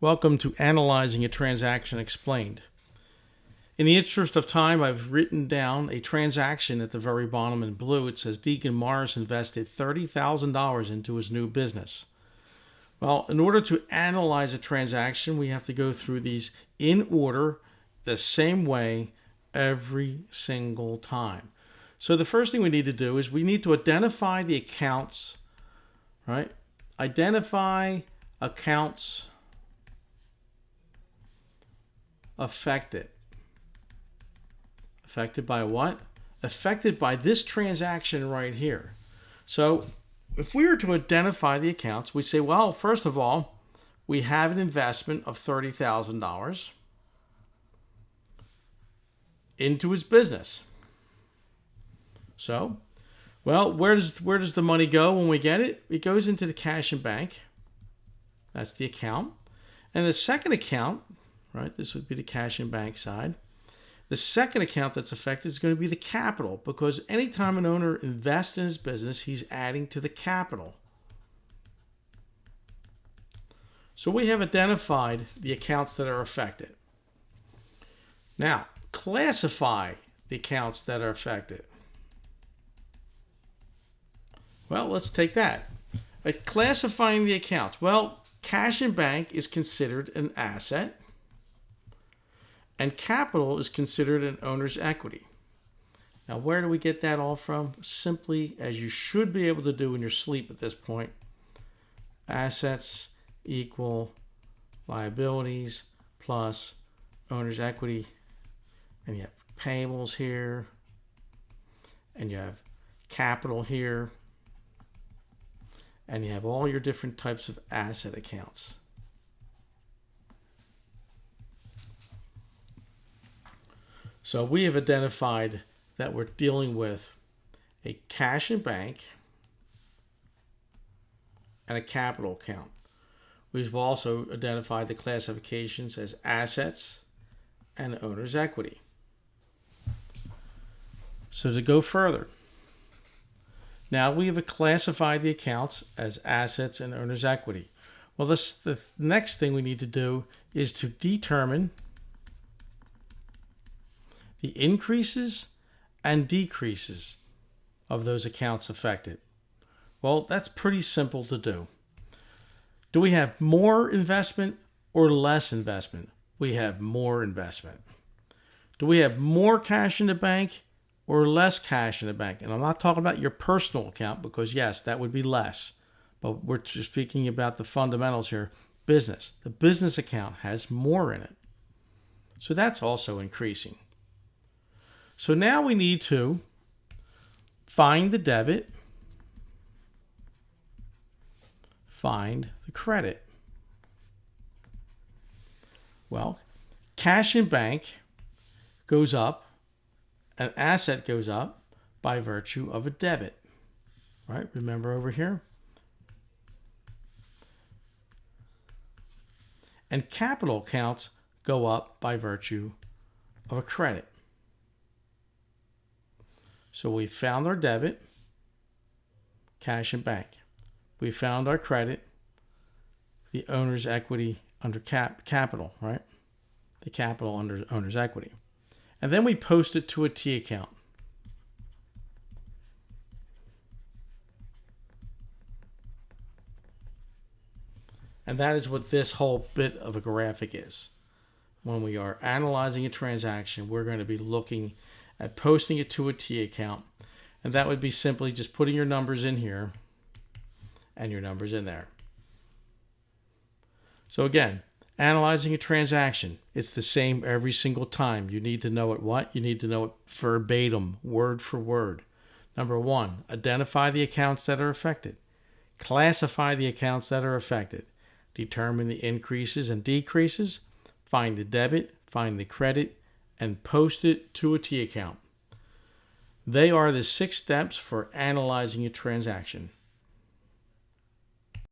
Welcome to Analyzing a Transaction Explained. In the interest of time, I've written down a transaction at the very bottom in blue. It says Deacon Morris invested $30,000 into his new business. Well, in order to analyze a transaction, we have to go through these in order, the same way, every single time. So the first thing we need to do is we need to identify the accounts, right? Identify accounts affected. Affected by what? Affected by this transaction right here. So if we were to identify the accounts, we say, well, first of all, we have an investment of $30,000 into his business. So, well, where does the money go when we get it? It goes into the cash and bank. That's the account. And the second account, right, this would be the cash and bank side. The second account that's affected is going to be the capital, because anytime an owner invests in his business, he's adding to the capital. So we have identified the accounts that are affected. Now, classify the accounts that are affected. Well, let's take that. Classifying the accounts. Well, cash and bank is considered an asset, and capital is considered an owner's equity. Now, where do we get that all from? Simply, as you should be able to do in your sleep at this point, assets equal liabilities plus owner's equity. And you have payables here, and you have capital here, and you have all your different types of asset accounts. So we have identified that we're dealing with a cash and bank and a capital account. We've also identified the classifications as assets and owner's equity. So to go further, now we have classified the accounts as assets and owner's equity. Well, the next thing we need to do is to determine the increases and decreases of those accounts affected. Well, that's pretty simple to do. Do we have more investment or less investment? We have more investment. Do we have more cash in the bank or less cash in the bank? And I'm not talking about your personal account, because yes, that would be less. But we're just speaking about the fundamentals here. Business. The business account has more in it. So that's also increasing. So now we need to find the debit, find the credit. Well, cash in bank goes up, an asset goes up by virtue of a debit. Right? Remember over here? And capital accounts go up by virtue of a credit. So we found our debit, cash and bank. We found our credit, the owner's equity under capital, right? The capital under owner's equity. And then we post it to a T account. And that is what this whole bit of a graphic is. When we are analyzing a transaction, we're going to be looking at posting it to a T account. And that would be simply just putting your numbers in here and your numbers in there. So again, analyzing a transaction, it's the same every single time. You need to know it what? You need to know it verbatim, word for word. Number one, identify the accounts that are affected. Classify the accounts that are affected. Determine the increases and decreases. Find the debit, find the credit, and post it to a T account. They are the 6 steps for analyzing a transaction.